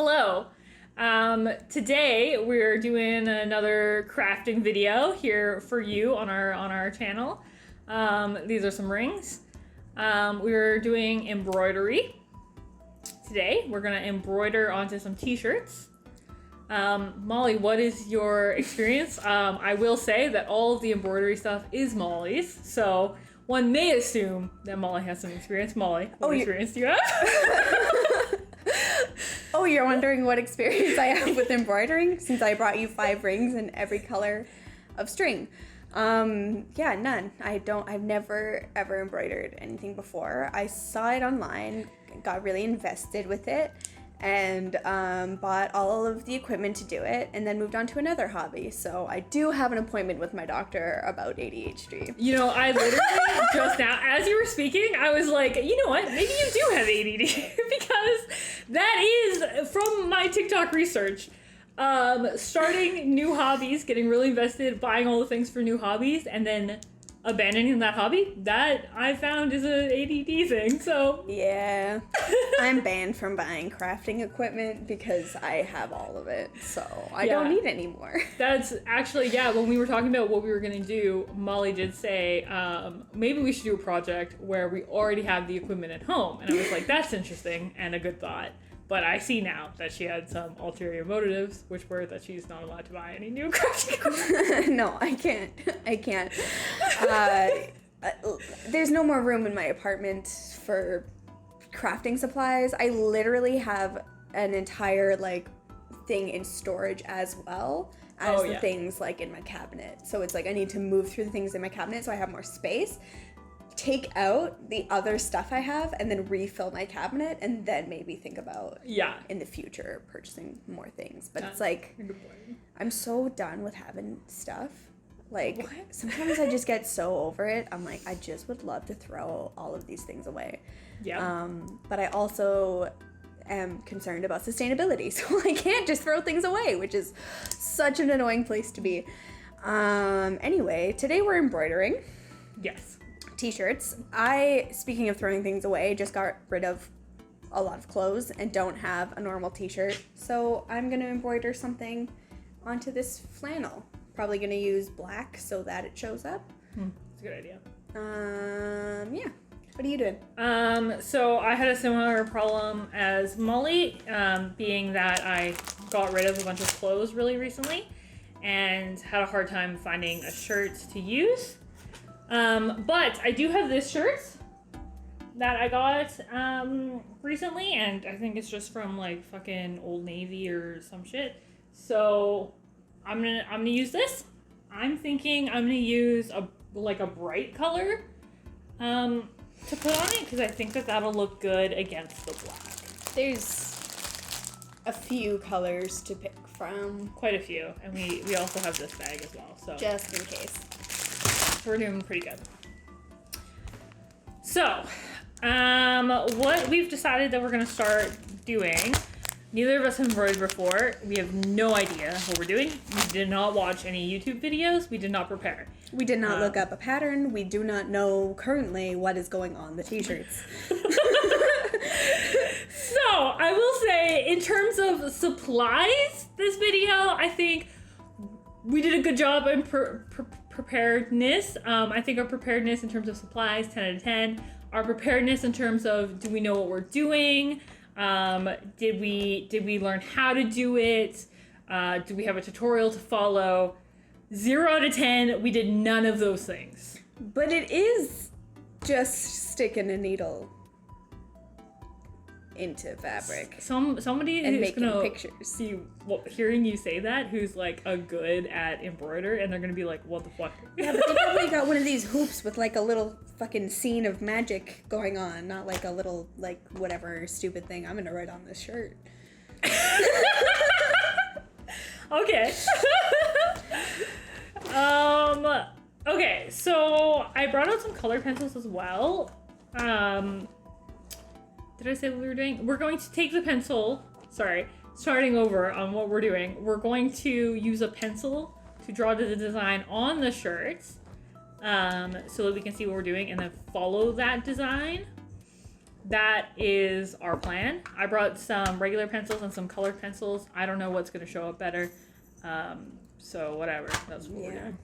Hello. Today we're doing another crafting video here for you on our channel. These are some rings. We're doing embroidery. Today we're gonna embroider onto some t-shirts. Molly, what is your experience? I will say that all of the embroidery stuff is Molly's, so one may assume that Molly has some experience. Molly, what experience do you have? Oh, you're wondering what experience I have with embroidering since I brought you 5 rings in every color of string. Yeah, none. I've never ever embroidered anything before. I saw it online, got really invested with it, and bought all of the equipment to do it, and then moved on to another hobby. So I do have an appointment with my doctor about ADHD. You know, I literally just now, as you were speaking, I was like, you know what, maybe you do have ADD, because that is, from my TikTok research, starting new hobbies, getting really invested, buying all the things for new hobbies, and then abandoning that hobby, that I found is a ADD thing, so. Yeah. I'm banned from buying crafting equipment because I have all of it, so I don't need any more. That's actually, yeah, when we were talking about what we were gonna do, Molly did say, maybe we should do a project where we already have the equipment at home, and I was like, that's interesting and a good thought. But I see now that she had some ulterior motives, which were that she's not allowed to buy any new crafting equipment. No, I can't. There's no more room in my apartment for crafting supplies. I literally have an entire thing in storage as well as the things in my cabinet. So it's I need to move through the things in my cabinet so I have more space, take out the other stuff I have, and then refill my cabinet, and then maybe think about in the future purchasing more things. But it's I'm so done with having stuff. Sometimes I just get so over it. I'm I just would love to throw all of these things away. Yeah. But I also am concerned about sustainability, so I can't just throw things away, which is such an annoying place to be. Anyway, today we're embroidering. Yes. T-shirts. Speaking of throwing things away, just got rid of a lot of clothes and don't have a normal t-shirt, so I'm gonna embroider something onto this flannel. Probably gonna use black so that it shows up. That's a good idea. Yeah. What are you doing? So I had a similar problem as Molly, being that I got rid of a bunch of clothes really recently and had a hard time finding a shirt to use. But I do have this shirt that I got recently, and I think it's just from fucking Old Navy or some shit. So I'm gonna use this. I'm thinking I'm gonna use a bright color to put on it, because I think that'll look good against the black. There's a few colors to pick from. Quite a few, and we also have this bag as well. So just in case. We're doing pretty good. So, what we've decided that we're gonna start doing, neither of us have embroidered before. We have no idea what we're doing. We did not watch any YouTube videos. We did not prepare. We did not look up a pattern. We do not know currently what is going on the t-shirts. So, I will say, in terms of supplies, this video, I think we did a good job in preparedness. I think our preparedness in terms of supplies, 10 out of 10. Our preparedness in terms of, do we know what we're doing? Did we learn how to do it? Do we have a tutorial to follow? 0 out of 10, we did none of those things. But it is just sticking a needle into fabric. Somebody and who's making gonna pictures. See, hearing you say that, who's a good at embroider, and they're gonna be like, what the fuck? Yeah, but they probably got one of these hoops with a little fucking scene of magic going on, not a little whatever stupid thing I'm gonna write on this shirt. Okay. Okay, so I brought out some color pencils as well. Did I say what we were doing? We're going to take the pencil, starting over on what we're doing. We're going to use a pencil to draw the design on the shirts, so that we can see what we're doing, and then follow that design. that is our plan. I brought some regular pencils and some colored pencils. I don't know what's going to show up better. So whatever. That's what we're doing.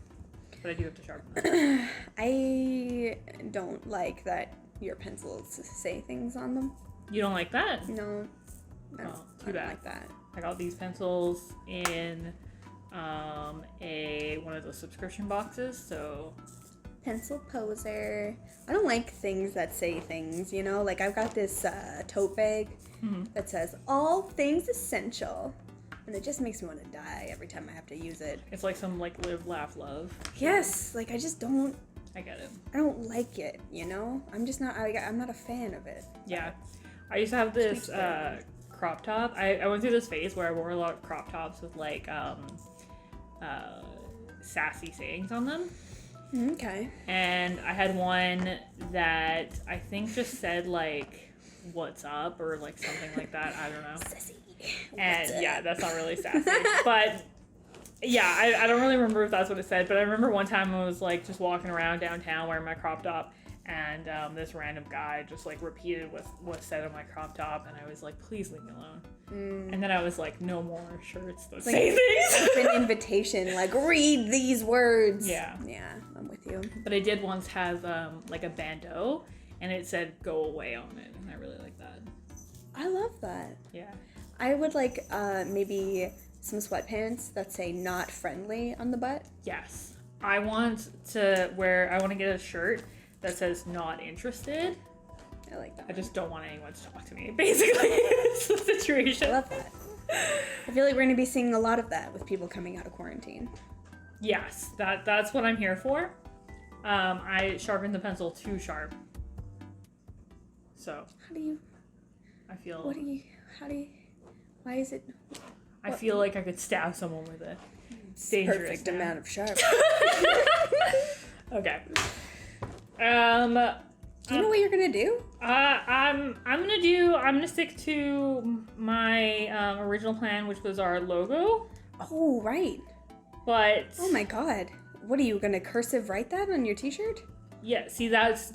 But I do have to sharpen them. I don't like that your pencils say things on them. You don't like that? No. I Too don't bad. like that. I got these pencils in one of those subscription boxes, so... Pencil poser. I don't like things that say things, you know? Like, I've got this tote bag that says, all things essential. And it just makes me want to die every time I have to use it. It's like some, like, live, laugh, love. Yes, like, I just don't... I get it. I don't like it, you know? I'm just not... I'm not a fan of it. Yeah. I used to have this crop top. I went through this phase where I wore a lot of crop tops with, like, sassy sayings on them. Okay. And I had one that I think just said, like, what's up, or, like, something like that. I don't know. Sassy. And, yeah, that's not really sassy. But, yeah, I don't really remember if that's what it said, but I remember one time I was, like, just walking around downtown wearing my crop top, and this random guy just, like, repeated what was said on my crop top, and I was like, please leave me alone. And then I was like, no more shirts that say things. It's an invitation, like, read these words. Yeah. Yeah, I'm with you. But I did once have, like, a bandeau, and it said, go away on it, and I really like that. I love that. Yeah. I would like, maybe some sweatpants that say not friendly on the butt. Yes. I want to get a shirt that says not interested. I like that. I just don't want anyone to talk to me, basically. It's the situation. I love that. I feel like we're going to be seeing a lot of that with people coming out of quarantine. Yes, that's what I'm here for. I sharpened the pencil too sharp. So. How do you... Why is it... I feel like I could stab someone with it. It's dangerous. Perfect amount of sharp. Okay. Do you know what you're gonna do? I'm gonna stick to my original plan, which was our logo. Oh, right. But oh my god, what are you gonna cursive write that on your T-shirt? Yeah. See, that's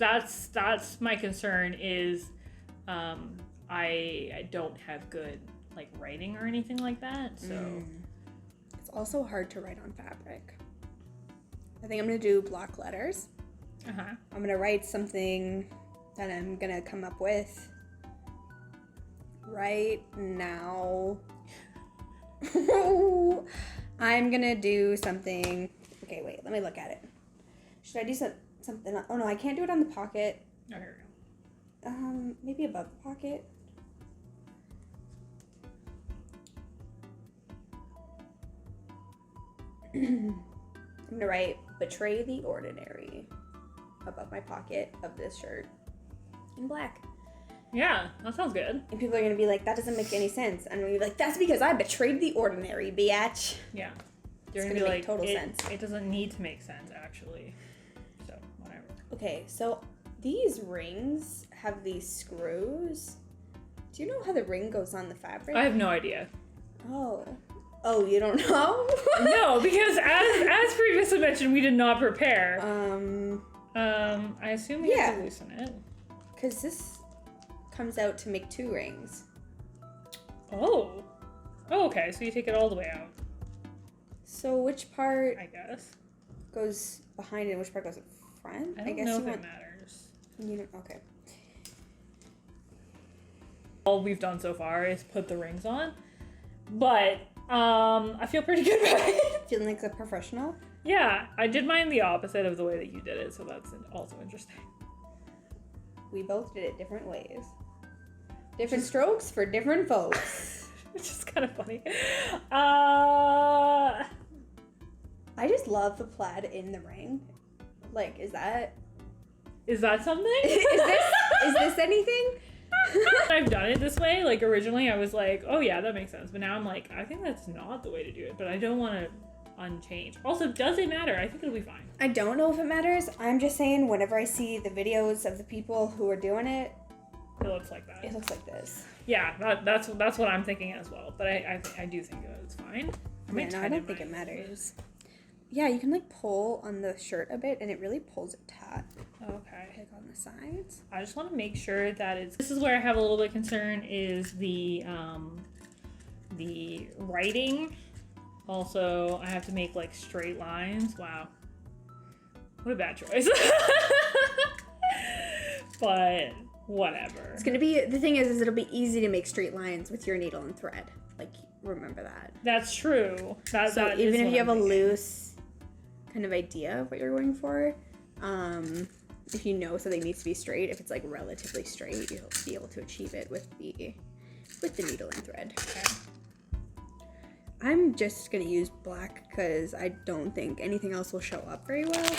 my concern is, I don't have good like writing or anything like that. So it's also hard to write on fabric. I think I'm gonna do block letters. I'm gonna write something that I'm gonna come up with right now. I'm gonna do something. Okay, wait, let me look at it. Should I do something? Oh no, I can't do it on the pocket. Oh, here we go. Maybe above the pocket. I'm gonna write "Betray the Ordinary" above my pocket of this shirt in black. Yeah, that sounds good. And people are gonna be like, that doesn't make any sense. And I'm gonna be like, that's because I betrayed the ordinary, biatch. Yeah. It's gonna make total sense. It doesn't need to make sense, actually. So, whatever. Okay, so these rings have these screws. Do you know how the ring goes on the fabric? I have no idea. Oh, you don't know? No, because as previously mentioned, we did not prepare. I assume we have to loosen it. Because this comes out to make 2 rings. Oh, okay. So you take it all the way out. So which part, I guess, goes behind it and which part goes in front? I guess know if it matters. You don't, okay. All we've done so far is put the rings on, but I feel pretty good about it. Feeling like a professional? Yeah, I did mine the opposite of the way that you did it, so that's also interesting. We both did it different ways. Different strokes for different folks. Which is kind of funny. I just love the plaid in the ring. Like, is that something? is this anything? I've done it this way. Like, originally I was like, oh yeah, that makes sense. But now I'm like, I think that's not the way to do it. But I don't want to unchange. Also, does it matter? I think it'll be fine. I don't know if it matters. I'm just saying whenever I see the videos of the people who are doing it, it looks like that. It looks like this. Yeah, that's what I'm thinking as well. But I do think that it's fine. I don't think it matters. Yeah, you can like pull on the shirt a bit, and it really pulls it taut. Okay. Like on the sides. I just want to make sure that it's. This is where I have a little bit of concern is the writing. Also, I have to make like straight lines. Wow, what a bad choice. But whatever. It's gonna be, the thing is it'll be easy to make straight lines with your needle and thread. Like, remember that. That's true. That even if you have a thinking. loose kind of idea of what you're going for, if you know something needs to be straight, if it's like relatively straight, you'll be able to achieve it with the needle and thread. Okay. I'm just gonna use black because I don't think anything else will show up very well.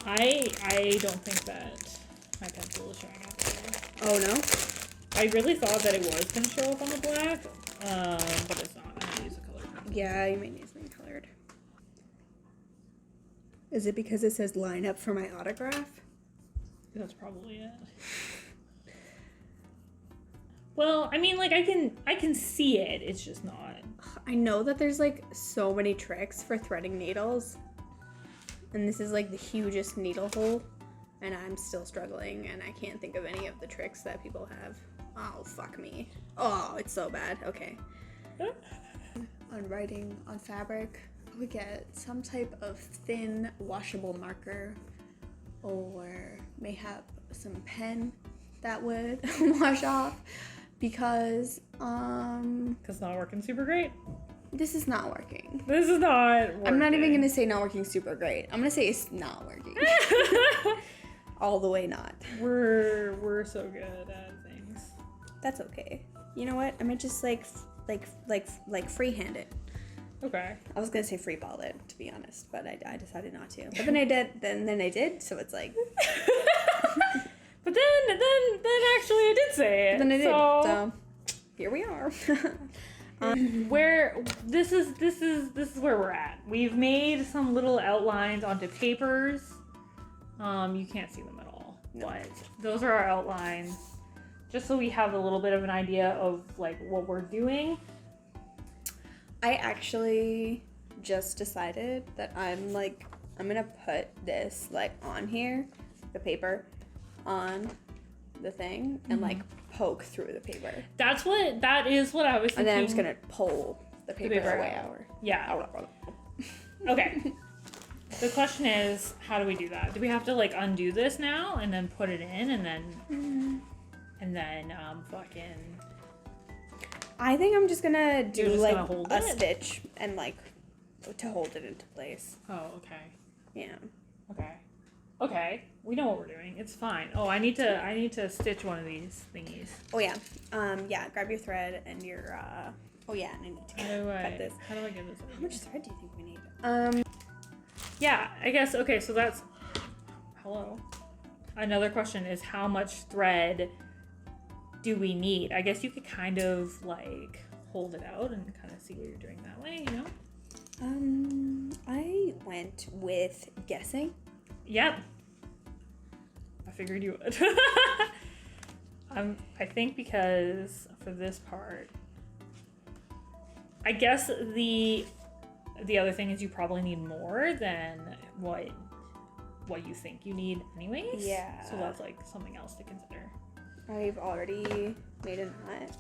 I don't think that my pencil is showing up there. Oh no? I really thought that it was going to show up on the black, but it's not. I'm going to use a colored pencil. Yeah, you might need something colored. Is it because it says line up for my autograph? That's probably it. Well, I mean, like, I can see it. It's just not. I know that there's like so many tricks for threading needles, and this is like the hugest needle hole, and I'm still struggling, and I can't think of any of the tricks that people have. Oh, fuck me. Oh, it's so bad. Okay. On writing on fabric, we get some type of thin washable marker, or mayhap some pen that would wash off, because It's not working super great. this is not working. This is not working. I'm not even gonna say not working super great. I'm gonna say it's not working. All the way not. We're so good at things. That's okay. You know what? I might just like freehand it. Okay. I was gonna say free ball it, to be honest, but I decided not to. But then I did. Then I did. So it's like. But then actually I did say it. Then I did. So So here we are. where this is where we're at. We've made some little outlines onto papers. You can't see them at all, No. but those are our outlines, just so we have a little bit of an idea of like what we're doing. I actually just decided that I'm gonna put this like on here, the paper, on the thing, and like poke through the paper. That is what I was thinking. And then I'm just gonna pull the paper away out. out. Yeah. Okay. The question is, how do we do that? Do we have to like undo this now and then put it in and then fucking? I think I'm just gonna do just like gonna hold a it? stitch and like to hold it into place. Oh, okay. Yeah. Okay. We know what we're doing. It's fine. Oh, I need to stitch one of these thingies. Oh yeah. Yeah. Grab your thread and your. Oh yeah. And I need to cut this. How do I get this? How much thread do you think we need? Yeah, I guess. Okay, so that's. Hello. Another question is, how much thread do we need? I guess you could kind of like hold it out and kind of see what you're doing that way, you know? I went with guessing. Yep. I figured you would. I think because for this part, I guess the other thing is you probably need more than what you think you need anyways. Yeah. So that's like something else to consider. I've already made a knot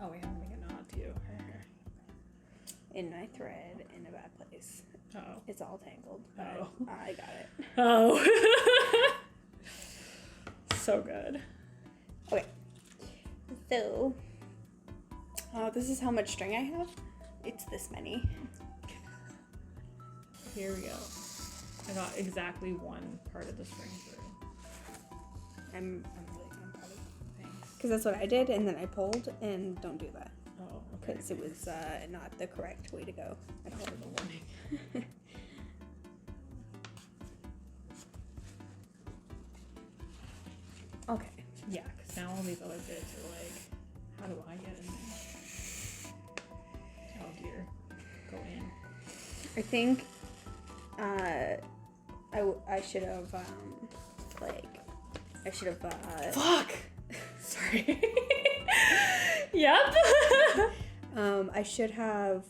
Oh, we have to make a knot too. in my thread in a bad place. Oh. It's all tangled, but Oh. I got it. Oh. So good. Okay. So, this is how much string I have. It's this many. Here we go. I got exactly one part of the string through. I'm proud of things. Because that's what I did, and then I pulled, and don't do that. Oh, okay. Because it was not the correct way to go. I called it a warning. Okay. Yeah, because now all these other bits are like, how do I get in there? Oh dear. Go in. I think I should have Fuck! Sorry. Yep. I should have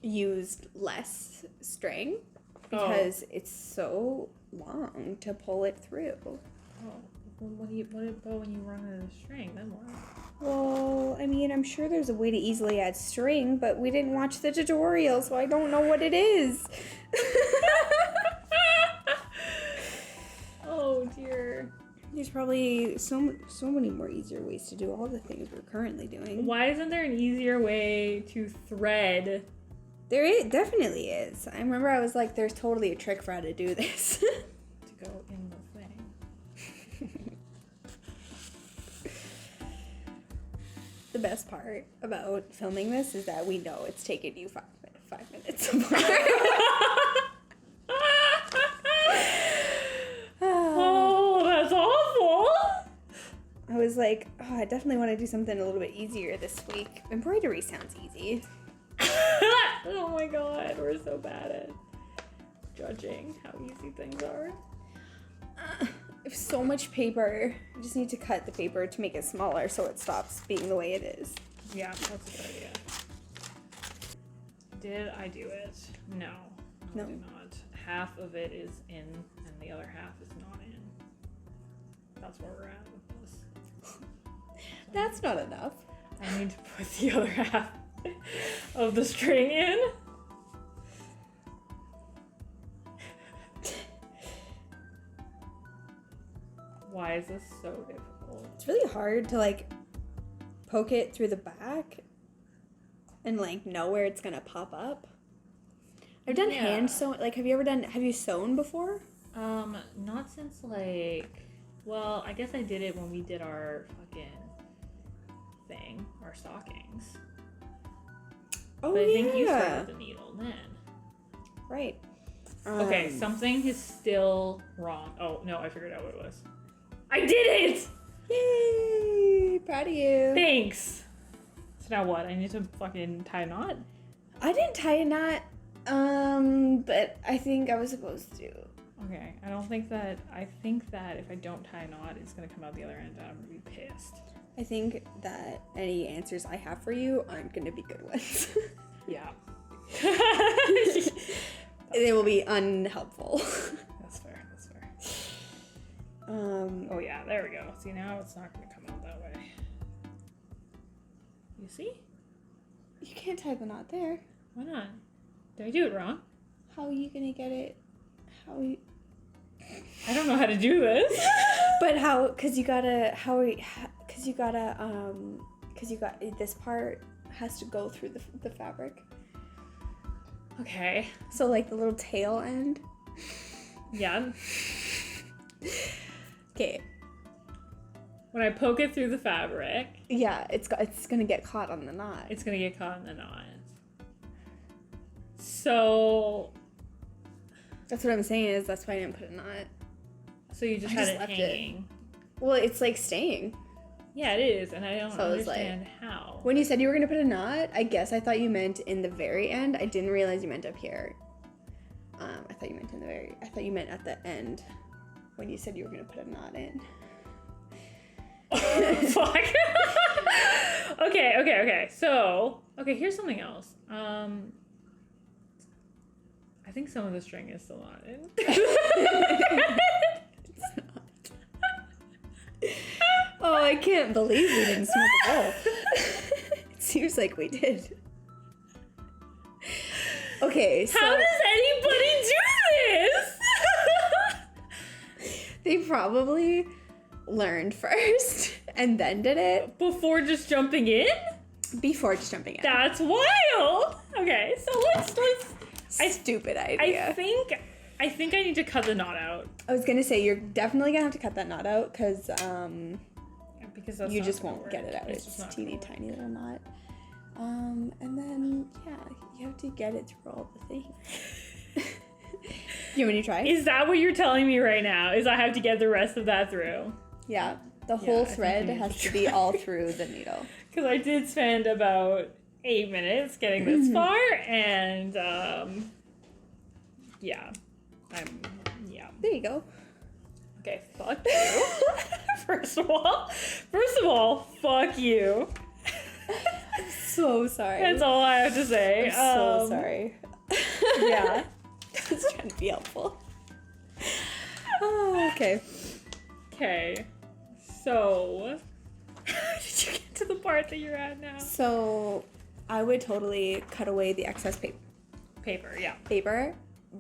used less string because it's so long to pull it through. Oh, what about when you run out of string? Then what? Well, I mean, I'm sure there's a way to easily add string, but we didn't watch the tutorial, so I don't know what it is. Oh dear. There's probably so many more easier ways to do all the things we're currently doing. Why isn't there an easier way to thread? Definitely is. I remember I was like, there's totally a trick for how to do this. To go in the thing. The best part about filming this is that we know it's taken you 5 minutes apart. Oh, that's awful. I was like, oh, I definitely want to do something a little bit easier this week. Embroidery sounds easy. Oh my god, we're so bad at judging how easy things are. I have so much paper. I just need to cut the paper to make it smaller so it stops being the way it is. Yeah, that's a good idea. Did I do it? No. No. I did not. Half of it is in and the other half is not in. That's where we're at with this. So That's not enough. I need to put the other half of the string in. Why is this so difficult? It's really hard to like poke it through the back and like know where it's gonna pop up. I've done hand sew. Like, have you sewn before? Not since like, well, I guess I did it when we did our fucking thing, our stockings. Oh, but I yeah. think you started with the needle then. Right. Okay, something is still wrong. Oh, no, I figured out what it was. I did it! Yay! Proud of you. Thanks! So now what? I need to fucking tie a knot? I didn't tie a knot, but I think I was supposed to. Okay, I think that if I don't tie a knot, it's gonna come out the other end and I'm gonna be pissed. I think that any answers I have for you aren't gonna be good ones. Yeah. They will be unhelpful. That's fair. Oh yeah, there we go. See, now it's not gonna come out that way. You see? You can't tie the knot there. Why not? Did I do it wrong? How are you gonna get it? I don't know how to do this. But cause you got this part has to go through the fabric. Okay. So like the little tail end. Yeah. Okay. When I poke it through the fabric, Yeah, it's gonna get caught on the knot. it's gonna get caught in the knot. So That's what I'm saying is that's why I didn't put a knot. you just I had just it left it. hanging. Well, it's like staying. Yeah, it is, and I don't So it's understand how. When you said you were gonna put a knot, I guess I thought you meant in the very end. I didn't realize you meant up here. I thought you meant at the end when you said you were gonna put a knot in. Fuck. Okay. So, here's something else. I think some of the string is still not in. It's not. Oh, I can't believe we didn't smoke a bowl. It seems like we did. Okay, so How does anybody do this? they probably learned first and then did it Before just jumping in? before just jumping in. That's wild. Okay, so let's Stupid idea. I think I need to cut the knot out. I was gonna say you're definitely gonna have to cut that knot out because That's you not just gonna wont work. get it out. It's just not teeny gonna work. tiny little knot. And then you have to get it through all the things. You want me to try? Is that what you're telling me right now? Is I have to get the rest of that through? Yeah, the whole I think thread you need has to to be try. all through the needle. Because I did spend about 8 minutes getting this far, and yeah. There you go. Okay, fuck you. First of all, fuck you. I'm so sorry. That's all I have to say. I'm so sorry. Yeah. I was trying to be helpful. Oh, okay. Okay. So, how did you get to the part that you're at now? So, I would totally cut away the excess Paper, yeah. paper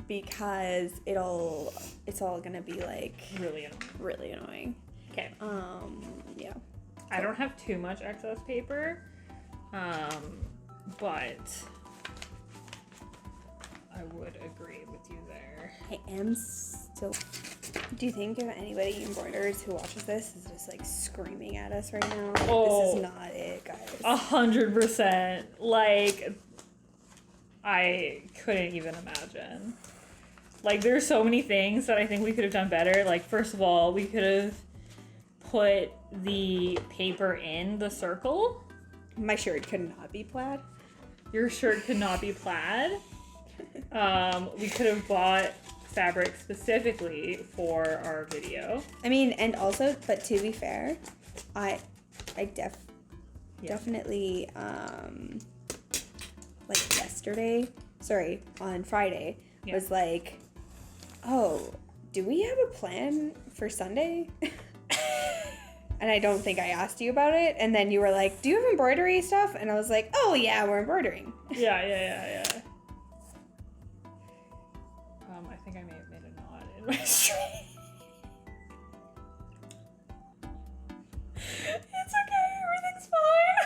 because it's all gonna be like Really annoying. really annoying. Okay. Yeah. I don't have too much excess paper, but I would agree with you there. I am still. Do you think if anybody embroiders who watches this is just like screaming at us right now? Oh. This is not it, guys. 100%. Like, I couldn't even imagine. Like, there's so many things that I think we could have done better. Like, first of all, we could have put the paper in the circle. My shirt could not be plaid. Your shirt could not be plaid. We could have bought fabric specifically for our video. I mean, and also, but to be fair, I definitely, like on Friday, was like, oh, do we have a plan for Sunday? And I don't think I asked you about it. And then you were like, do you have embroidery stuff? And I was like, oh yeah, we're embroidering. Yeah. I think I may have made a knot in my string. It's okay, everything's fine.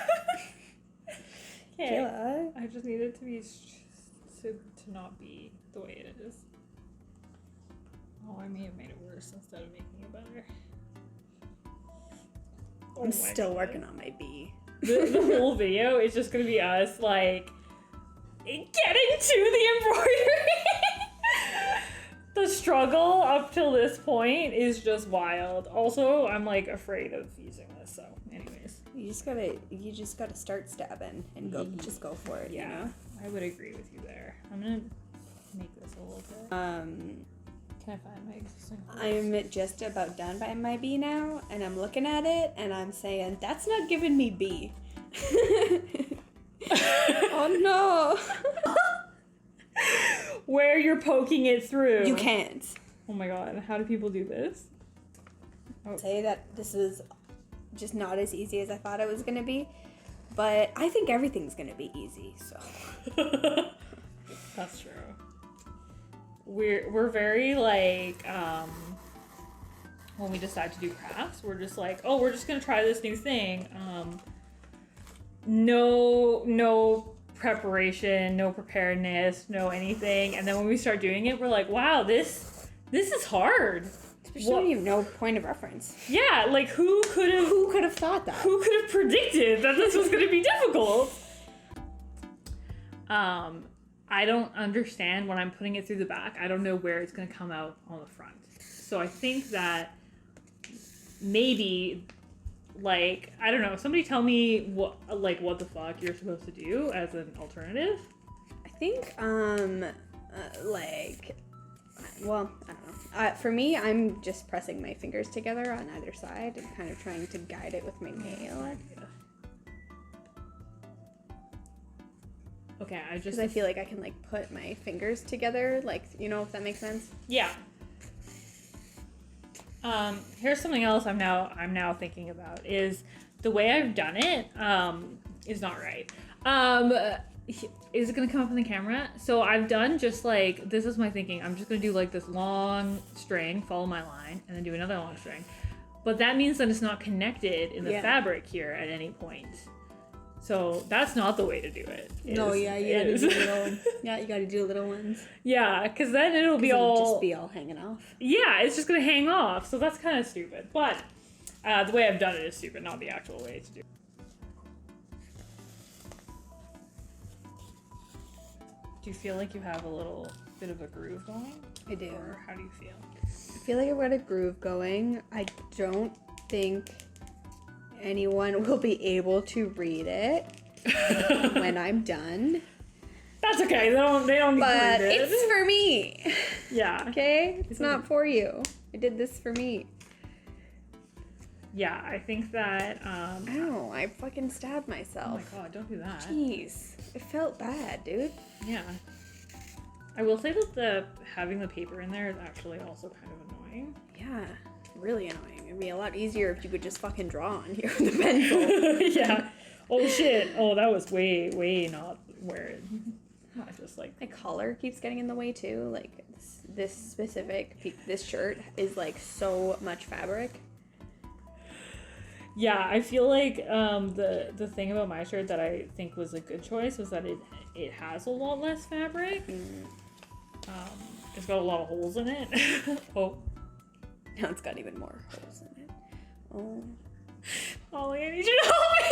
Okay. Kayla. I just need it to be to not be the way it is. Oh, I may have made it worse instead of making it better. Oh, I'm still working on my B. The whole video is just gonna be us like getting to the embroidery. The struggle up till this point is just wild. Also, I'm like afraid of using this. So, anyways, You just gotta start stabbing and just go for it. yeah, You know? I would agree with you there. I'm gonna make this a little bit. Can I find my existing I'm just about done by my B now, and I'm looking at it, and I'm saying, that's not giving me B. Oh no. Where you're poking it through. You can't. Oh my god, how do people do this? I'll say that this is just not as easy as I thought it was gonna be, but I think everything's gonna be easy, so. That's true. We're very like when we decide to do crafts, we're just like, oh, we're just gonna try this new thing. No preparation, no preparedness, no anything. And then when we start doing it, we're like, wow, this is hard. Especially when you have no point of reference. Yeah, like who could have thought that? Who could have predicted that this was gonna be difficult? I don't understand when I'm putting it through the back. I don't know where it's going to come out on the front. So I think that maybe, like, I don't know, somebody tell me what the fuck you're supposed to do as an alternative. I think, well, I don't know. For me, I'm just pressing my fingers together on either side and kind of trying to guide it with my nail. Okay, because I feel like I can like put my fingers together, like, you know, if that makes sense. Yeah. Here's something else I'm now thinking about is the way I've done it is not right. Is it gonna come up in the camera? So I've done just like, this is my thinking. I'm just gonna do like this long string, follow my line, and then do another long string. But that means that it's not connected in the fabric here at any point. So that's not the way to do it. You gotta do little. Yeah, you gotta do little ones. Yeah, because then it'll just be all hanging off. Yeah, it's just gonna hang off. So that's kind of stupid. But the way I've done it is stupid, not the actual way to do it. Do you feel like you have a little bit of a groove going? I do. Or how do you feel? I feel like I've got a groove going. I don't think anyone will be able to read it when I'm done. That's okay. They don't need but to read it. It's for me. Yeah. Okay? It's not for you. I did this for me. Yeah, I think that, Ow, I fucking stabbed oh myself. my god, don't do that. Jeez. It felt bad, dude. Yeah. I will say that having the paper in there is actually also kind of annoying. Yeah, really annoying. It'd be a lot easier if you could just fucking draw on here with a pencil. Yeah. Oh shit. Oh, that was way not where it... I just like... My collar keeps getting in the way too. Like, this specific, this shirt is like so much fabric. Yeah, I feel like the thing about my shirt that I think was a good choice was that it has a lot less fabric. It's got a lot of holes in it. Oh. Now it's got even more holes in it. Oh. Ollie, I need you to help me.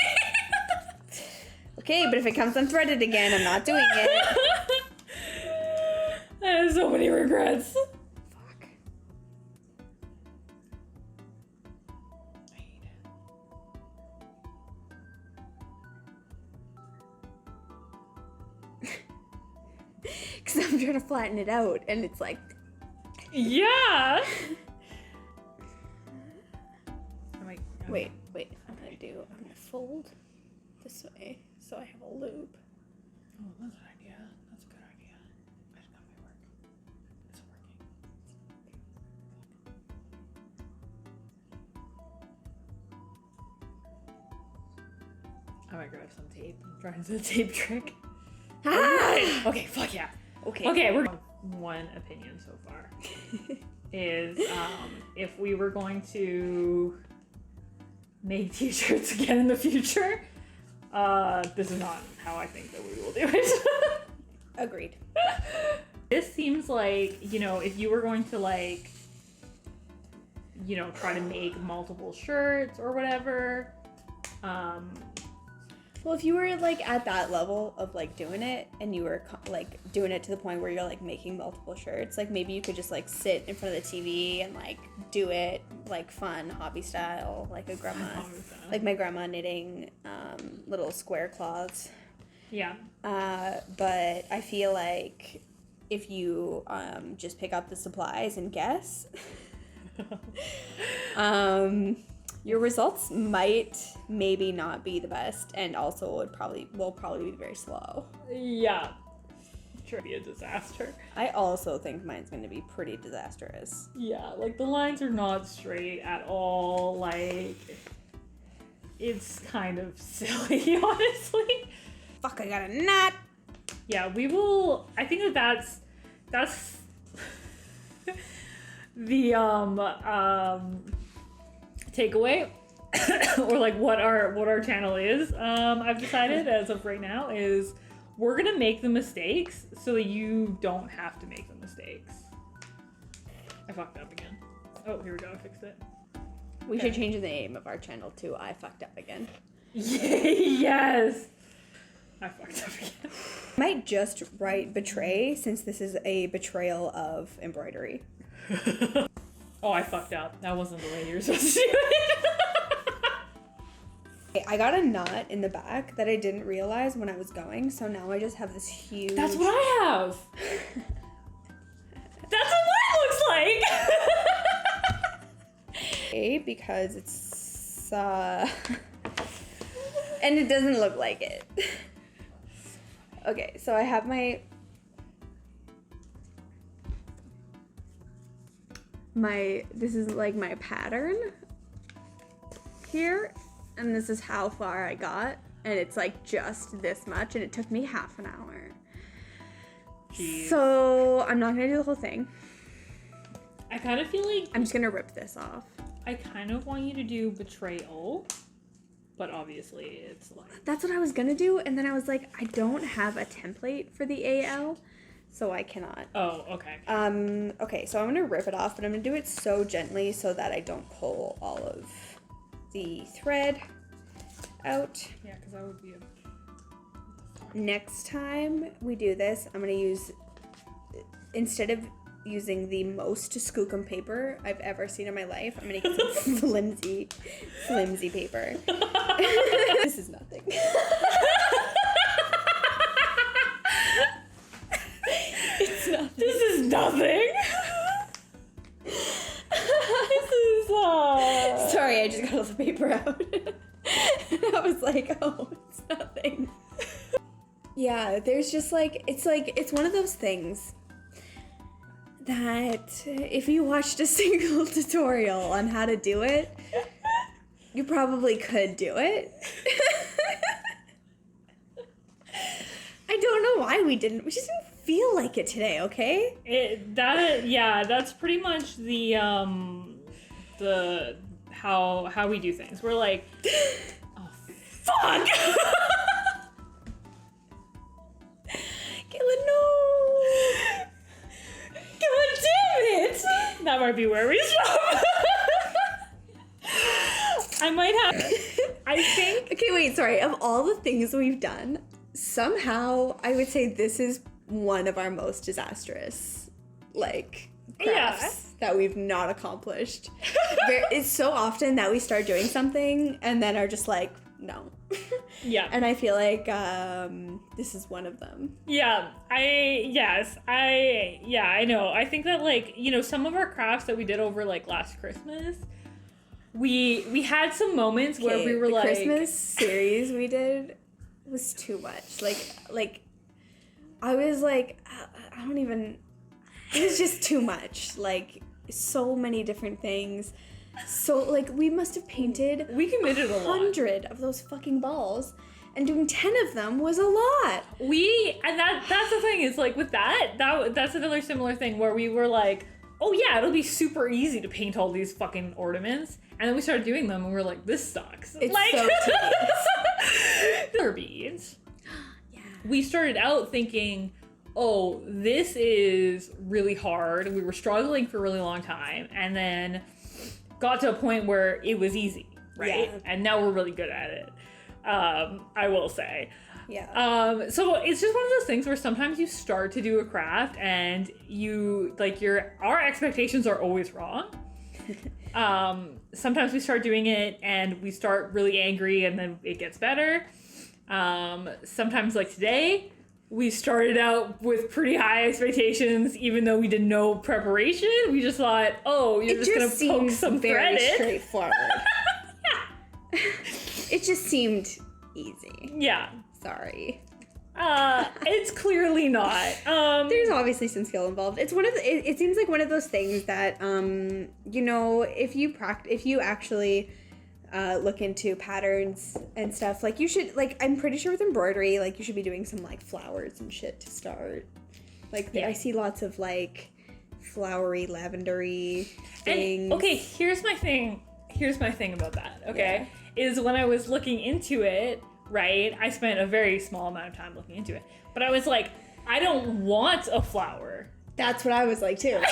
Okay, but if it comes unthreaded again, I'm not doing it. I have so many regrets. Fuck. Because I'm trying to flatten it out, and it's like... Yeah. Wait. I'm gonna fold this way so I have a loop. Oh, that's an idea. That's a good idea. I just got my work. It's working. I might grab some tape and try the tape trick. Ah! Okay, fuck yeah. Okay, we're one opinion so far is if we were going to make t-shirts again in the future, this is not how I think that we will do it. Agreed. This seems like, if you were going to like, try to make multiple shirts or whatever, well, if you were like at that level of like doing it and you were like doing it to the point where you're like making multiple shirts, like maybe you could just like sit in front of the TV and like do it like fun hobby style, like a grandma, like my grandma knitting little square cloths. Yeah. But I feel like if you just pick up the supplies and guess, your results might maybe not be the best, and also will probably be very slow. Yeah. Sure, be a disaster. I also think mine's going to be pretty disastrous. Yeah, like the lines are not straight at all. Like, it's kind of silly, honestly. Fuck, I got a knot. Yeah, we will. I think that's the takeaway or like what our channel is. I've decided as of right now is we're gonna make the mistakes so that you don't have to make the mistakes. I fucked up again. Oh, here we go. I fixed it. We should change the name of our channel to I Fucked Up Again. Yes. I fucked up again. I might just write betray, since this is a betrayal of embroidery. Oh, I fucked up. That wasn't the way you were supposed to do it. I got a knot in the back that I didn't realize when I was going, so now I just have this huge... That's what I have. That's what mine looks like. Because it's... and it doesn't look like it. Okay, so I have my this is like my pattern here, and this is how far I got, and it's like just this much, and it took me half an hour. Jeez. So I'm not gonna do the whole thing. I kind of feel like I'm just gonna rip this off. I kind of want you to do betrayal, but obviously it's like... That's what I was gonna do, and then I was like, I don't have a template for the AL, so I cannot. Oh, okay. Okay, so I'm gonna rip it off, but I'm gonna do it so gently so that I don't pull all of the thread out. Yeah, because that would be a... Next time we do this, I'm gonna use, instead of using the most skookum paper I've ever seen in my life, I'm gonna get some flimsy paper. This is nothing. It's nothing. This is nothing. This is Sorry, I just got all the paper out. I was like, oh, it's nothing. Yeah, there's just it's one of those things that if you watched a single tutorial on how to do it, you probably could do it. I don't know why we didn't. We just didn't feel like it today, okay? That's pretty much the how we do things. We're like, oh fuck. Kayla, no. God damn it! That might be where we stop. I might have. I think. Okay, wait, sorry. Of all the things we've done, somehow I would say this is one of our most disastrous, crafts that we've not accomplished. It's so often that we start doing something and then are just like, no. Yeah. And I feel like this is one of them. Yeah, I know. I think that some of our crafts that we did over last Christmas, we had some moments where we were the like, Christmas series we did was too much. I was like, I don't even, it was just too much. So many different things. So, we must have painted we committed 100 of those fucking balls, and doing 10 of them was a lot. That's the thing, is with that's another similar thing where we were like, oh yeah, it'll be super easy to paint all these fucking ornaments, and then we started doing them and we were like, this sucks. It's so tedious. Beads. Yeah. We started out thinking, oh, this is really hard. We were struggling for a really long time, and then got to a point where it was easy, right? Yeah. And now we're really good at it. I will say. Yeah. So it's just one of those things where sometimes you start to do a craft and our expectations are always wrong. Sometimes we start doing it and we start really angry and then it gets better. Sometimes today, we started out with pretty high expectations, even though we did no preparation. We just thought, oh, you're just gonna poke some thread in. Very straightforward. Yeah. It just seemed easy. Yeah. Sorry. It's clearly not. There's obviously some skill involved. It's one of the, it seems like one of those things that if you actually look into patterns and stuff, you should, I'm pretty sure with embroidery, you should be doing some flowers and shit to start. I see lots of flowery, lavendery things. And, okay, here's my thing about that, okay? Yeah. Is when I was looking into it, right, I spent a very small amount of time looking into it, but I was like, I don't want a flower. That's what I was like too.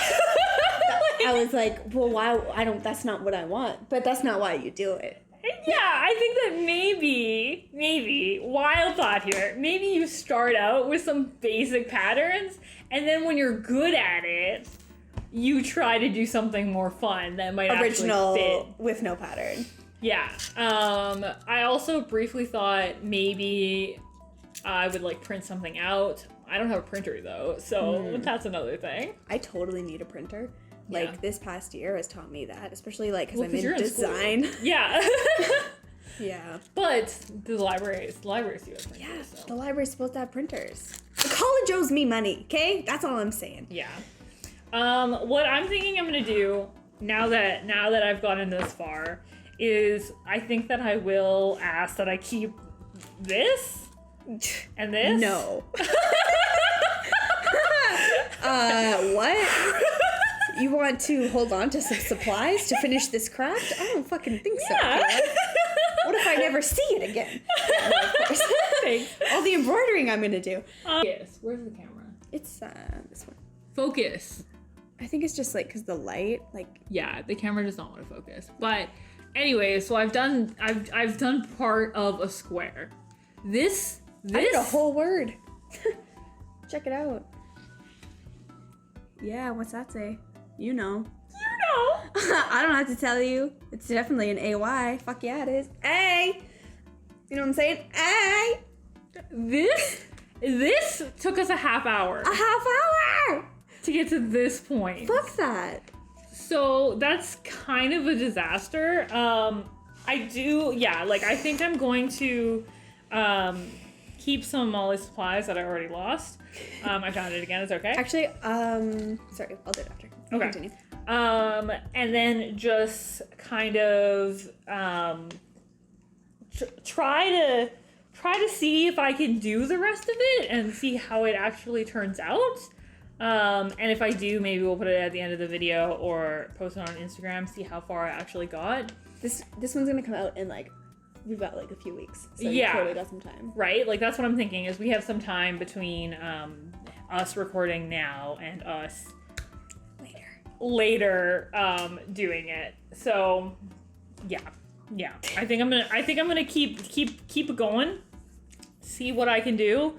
I was like, well, why? That's not what I want. But that's not why you do it. Yeah, I think that maybe, wild thought here, maybe you start out with some basic patterns, and then when you're good at it, you try to do something more fun that might original actually fit. With no pattern. Yeah. I also briefly thought maybe I would print something out. I don't have a printer though, so that's another thing. I totally need a printer. Yeah. this past year has taught me that, especially because I'm in design. Yeah. Yeah. But the libraries do have printers. Yeah, so. the library's supposed to have printers. The college owes me money, okay? That's all I'm saying. Yeah. What I'm thinking I'm gonna do now that I've gotten this far is I think that I will ask that I keep this and this. No. What? You want to hold on to some supplies to finish this craft? I don't fucking think so. Yeah. What if I never see it again? Yeah, no, of course. Thanks. All the embroidering I'm gonna do. Yes. Where's the camera? It's this one. Focus. I think it's just because the light, Yeah, the camera does not want to focus. But anyway, so I've done part of a square. This I did a whole word. Check it out. Yeah, what's that say? You know. I don't have to tell you. It's definitely an AY. Fuck yeah, it is. A. You know what I'm saying? A. This took us a half hour. A half hour! To get to this point. Fuck that. So that's kind of a disaster. I think I'm going to keep some of Molly's supplies that I already lost. I found it again. It's okay. Actually, sorry, I'll do it after. Okay. Continue. And then just kind of try to see if I can do the rest of it and see how it actually turns out. And if I do, maybe we'll put it at the end of the video or post it on Instagram, see how far I actually got. This one's gonna come out in we've got a few weeks. So you totally got some time. Right? Like that's what I'm thinking is we have some time between us recording now and us later doing it. So yeah. I think I'm gonna keep it going. See what I can do.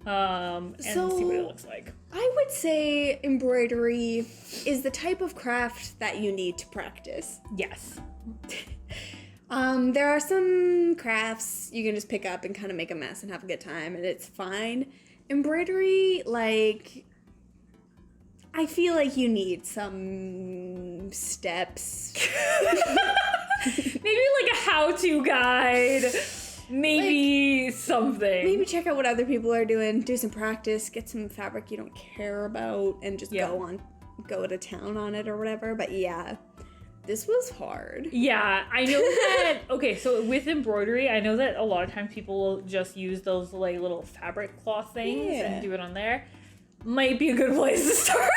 And see what it looks like. I would say embroidery is the type of craft that you need to practice. Yes. There are some crafts you can just pick up and kind of make a mess and have a good time, and it's fine. Embroidery, I feel like you need some steps. Maybe a how-to guide. Maybe something. Maybe check out what other people are doing, do some practice, get some fabric you don't care about, and just go to town on it or whatever. But yeah, this was hard. Yeah, I know that. Okay, so with embroidery, I know that a lot of times people will just use those little fabric cloth things and do it on there. Might be a good place to start.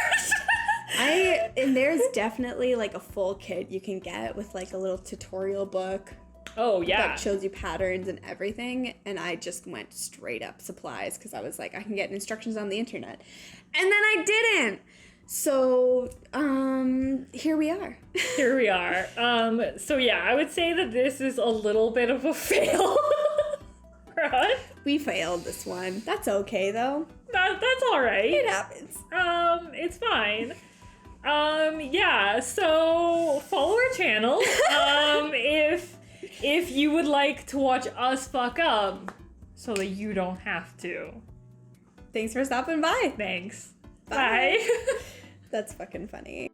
And there's definitely a full kit you can get with a little tutorial book. Oh, yeah. That shows you patterns and everything. And I just went straight up supplies because I was like, I can get instructions on the internet. And then I didn't. So, here we are. Here we are. So yeah, I would say that this is a little bit of a fail. Right? We failed this one. That's okay, though. That's all right. It happens. It's fine. Yeah, so follow our channel. If you would like to watch us fuck up so that you don't have to. Thanks for stopping by. Thanks. Bye. Bye. That's fucking funny.